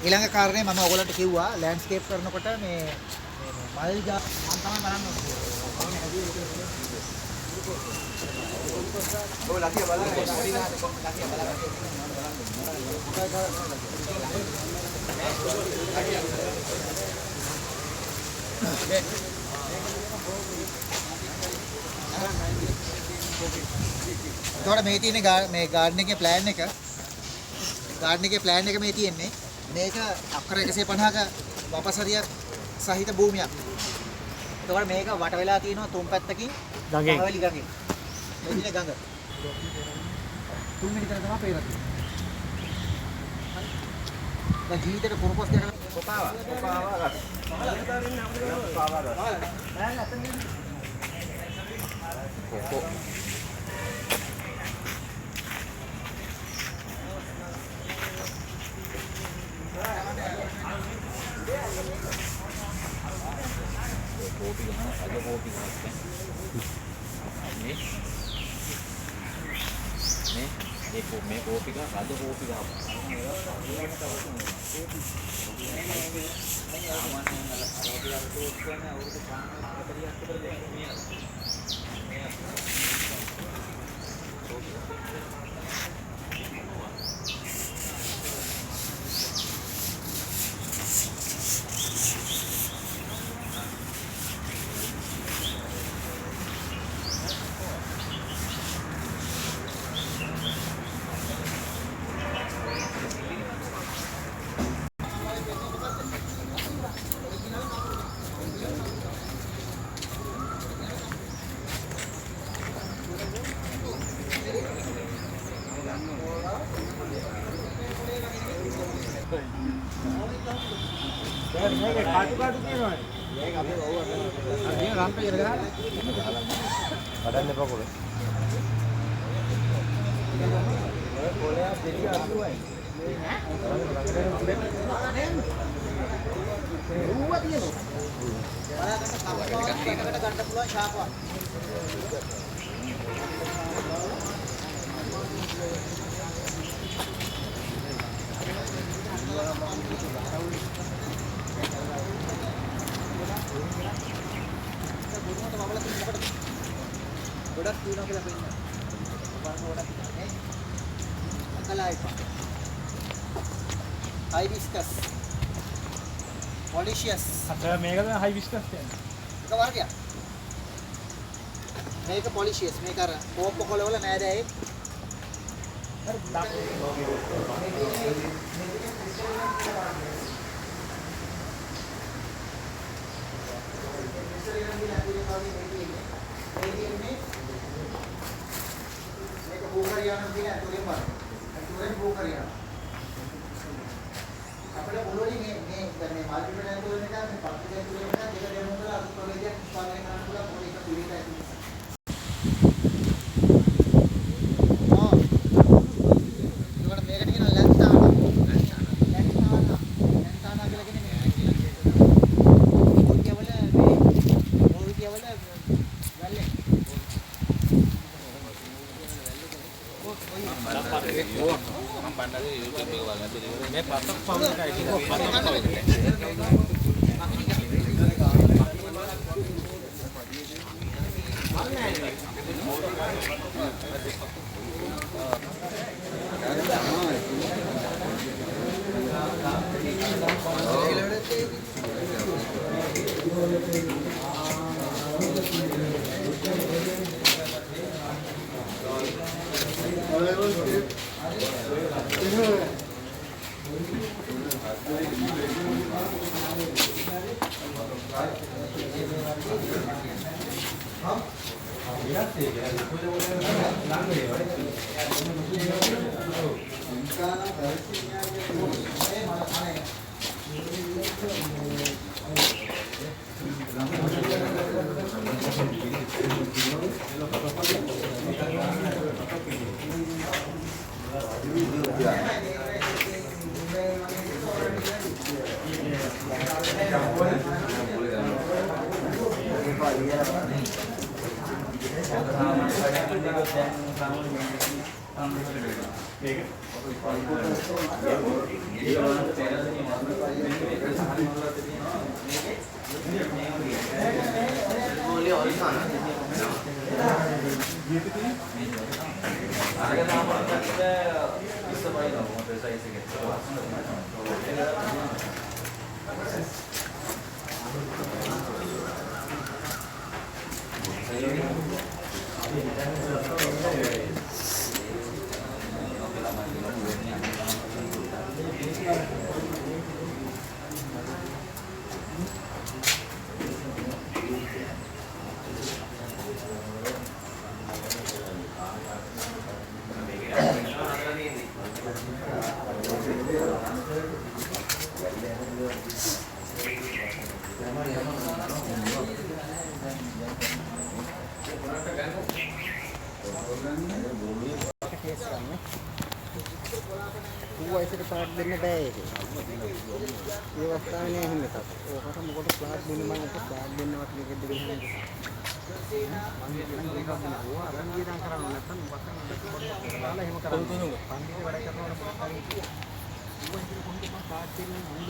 ඊළඟ කාරණේ මම ඔයගලන්ට කිව්වා ලෑන්ඩ්ස්කේප් කරනකොට මේ මල් මම තමයි බලන්න ඕනේ. ඔය ලකිය බලන්න එතකොට මේ තියෙන්නේ මේ ගාඩන් එකේ ප්ලෑන් එක. ගාඩන් එකේ ප්ලෑන් එක මේ තියෙන්නේ. මේක අක්කර 150ක වපසරියක් සහිත භූමියක්. එතකොට මේක වට වෙලා තියෙනවා තුන් පැත්තකින් ගඟෙන්. පහවැලි ගඟෙන්. මේ දිනේ ගඟ. තුන් මිනිතර තමයි පේනවා. දැන් ජීවිතේට කුරුපස් දෙන්න කොපාවා. කොකෝ kopi gana ada kopi gana nih kopi gana ada kopi gana ගොඩක් තියෙනවා කියලා පෙන්නනවා. බලන්න ගොඩක් නේ. අකලායිපා. හයිබිස්කස්. පොලිෂියස්. අත මේකද හයිබිස්කස් කියන්නේ. එක වර්ගයක්. මේක පොලිෂියස්. මේක අර කෝප්ප කොළ වල නෑ දැයි. भूखरियाना भी है तुरे पर तुरे भूखरियाना अपने बोलोली में करने मार्केट में तो ने का मैं पार्टी के तुरे में जगह देने वाला अब तो ले दिया पाले करना पूरा पूरी का तुरे का हां इवड़ मेगट की लेंटाना के लगे नहीं वो क्या बोले वाले हम बंदा दे YouTube पे वाला दे मैं पापा फॉर्म का आईडी को पापा को වයසට පාට දෙන්න බෑ ඒක. ඒ අවස්ථාවේ එහෙම එකක්. ඕකට මොකට ප්ලාට් දෙන්න මම ඔක ප්ලාට් දෙන්නවත් මේක දෙන්න මම මේක ඕවා අරන් ගියනම් කරන්න නැත්නම් මොකක්ද දාලා එහෙම කරන්න. පන්තියේ වැඩ කරනකොට මොකක්ද කියන්නේ? කොහොමද මම ප්ලාට් දෙන්නේ මම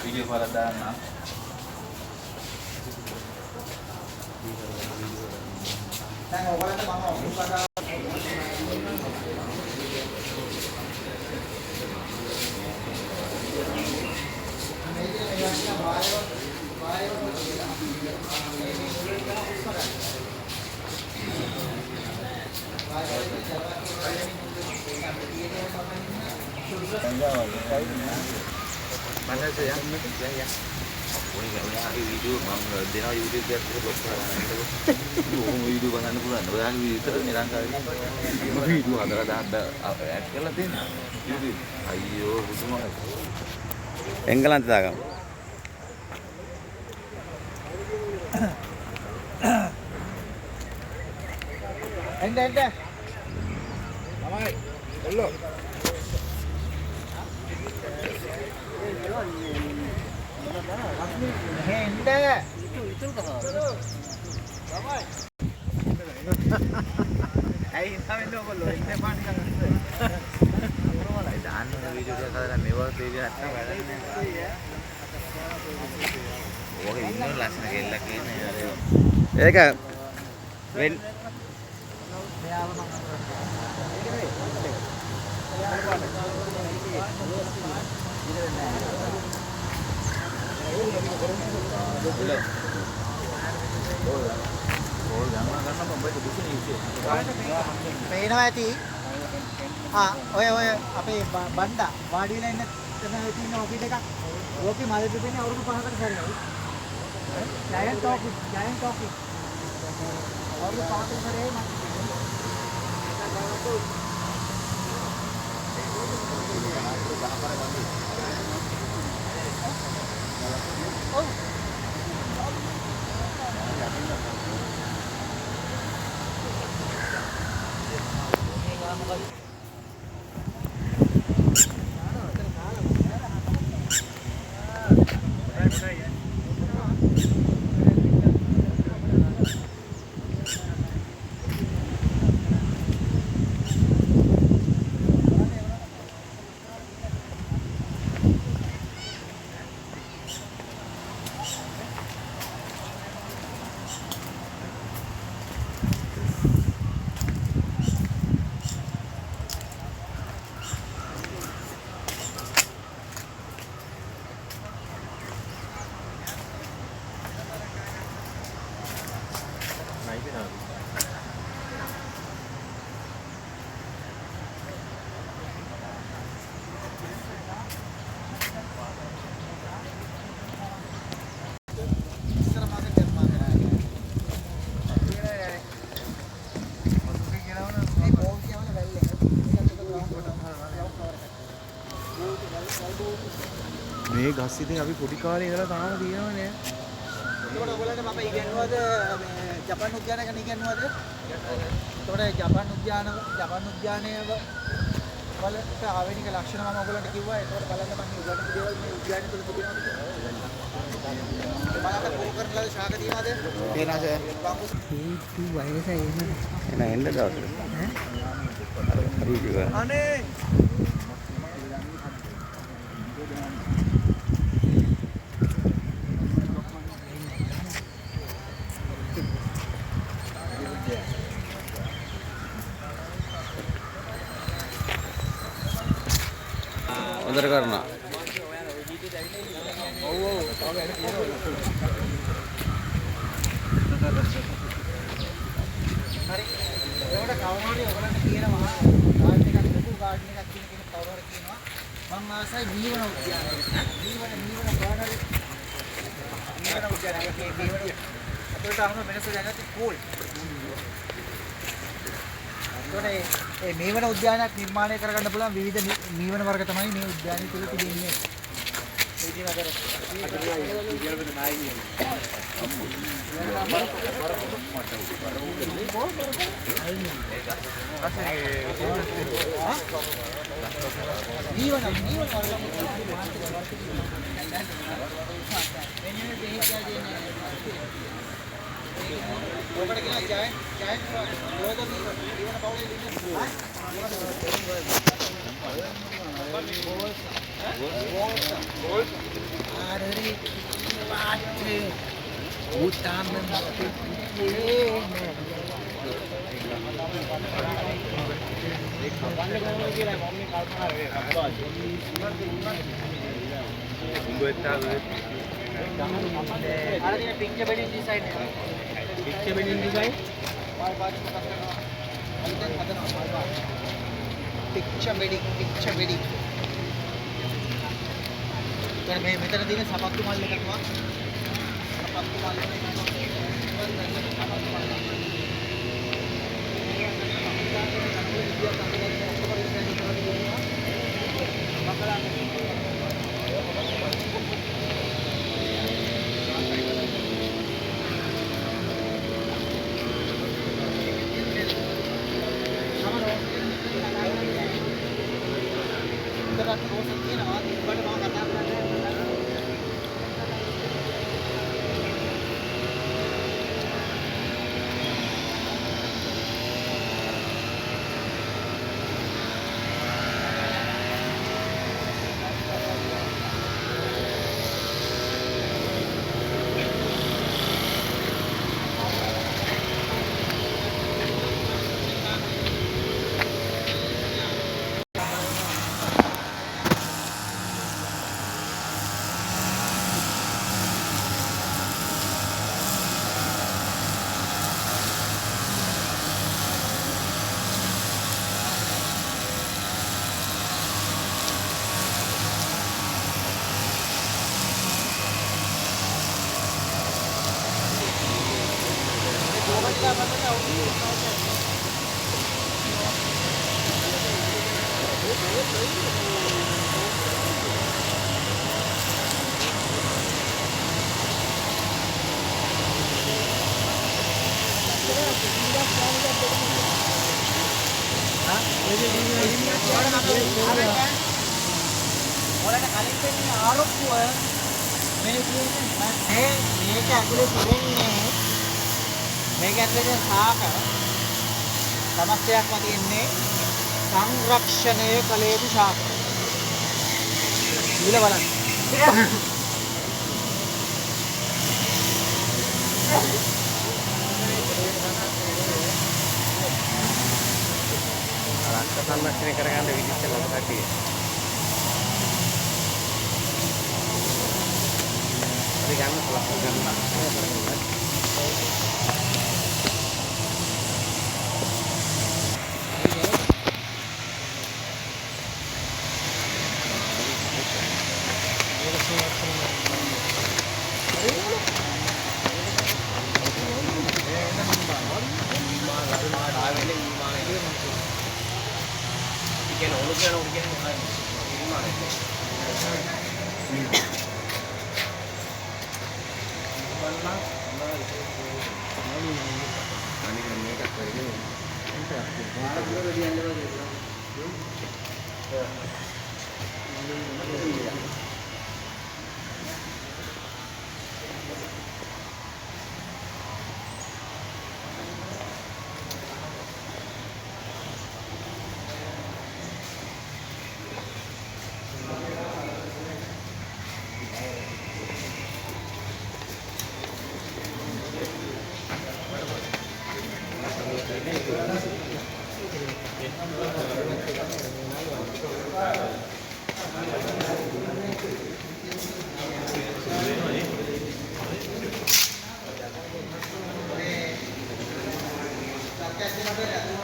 Video Paradana. Mana tu ya? Ya. Oh ni kan video mang dia YouTube dia terus berjalan itu. Video bangan bulan, bangan video terus ni rangka. Video ada add kala tin. YouTube. Ayyo, semua. England daga. Ende. තමයි. එල්ලෝ. හෙන්ද ඉතුරු කතාව. තමයි. ඇයි හිතාවෙන්නේ ඔයගොල්ලෝ ඉන්නේ party කරන්නේ මොනවලයි දාන්න video එකක් හදලා මේවා තේරිය නැත්තම් වැඩක් නෑ. ඔගේ ඉන්න ලස්සන කෙල්ලක් ඉන්නේ ඒක වෙන් පේනවා ඇති. ඔය අපේ බණ්ඩා වාඩි වෙලා ඉන්න තැන තියෙන ඔෆිස් එකක්. ඕකේ මල් පිටින්නේ අවුරුදු 5කට සැරේ. ජයන්ට් ටෝකිස්. අවුරුදු 5කට සැරේ මල් බස් ඉතින් අපි පොඩි කාලේ ඉඳලා තාම තියෙනවනේ. එතකොට ඔයගොල්ලන්ට මම ඉගෙනුවද මේ ජපාන් උද්‍යානය ගැන ඉගෙනුවද? එතකොට ජපාන් උද්‍යානයේ වලට ආවේනික ලක්ෂණ මම ඔයගොල්ලන්ට කිව්වා. එතකොට බලන්න මම උගන්වපු දේවල් මේ උද්‍යානය තුළ තිබෙනවද කියලා. බලන්න කෝ කරලා ශාක තියනවද? තියනවාද? ඒතු වයස එහෙම. එන එන්න දවසට. හරි කිව්වා. අනේ හොඳට කරනවා. හරි. ඒකට කවුරු හරි ඔයගොල්ලන්ට කියනවා ගාඩන් එකක් ලොකු ගාඩන් එකක් කියන කෙනෙක් කවුරු හරි කියනවා මම ආසයි මීවන උද්‍යානයකට. මීවන බානරි මීවන උද්‍යානයක මීවන අපිට අහම වෙනස දැනගත්තේ කූල්. ඒ මීවන උද්‍යානයක් නිර්මාණය කරගන්න පුළුවන් විවිධ මීවන වර්ග තමයි මේ උද්‍යානය තුළ තිබෙන්නේ. Picture bedding design. Picture bedding design. Picture bedding. Kan මේ මෙතන තියෙන සපත්තු මල් එකක් වා. සපත්තු මල් එකක්. ඔයාලට කලින් දෙන්නේ ආරොප්පුව මේ කියන්නේ මේක ඇතුලේ තිබෙන්නේ මේක ඇතුලේ සාක සමස්තයක්ම තියෙන්නේ සංරක්ෂණය කළ යුතු ශාක. ඉල බලන්න. රක්ත සංරක්ෂණය කරගන්න විදිහට ලබකටිය. අපි ගන්න පුළුවන් ගන්න. අනික මේකත් කරගෙන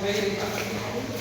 මේ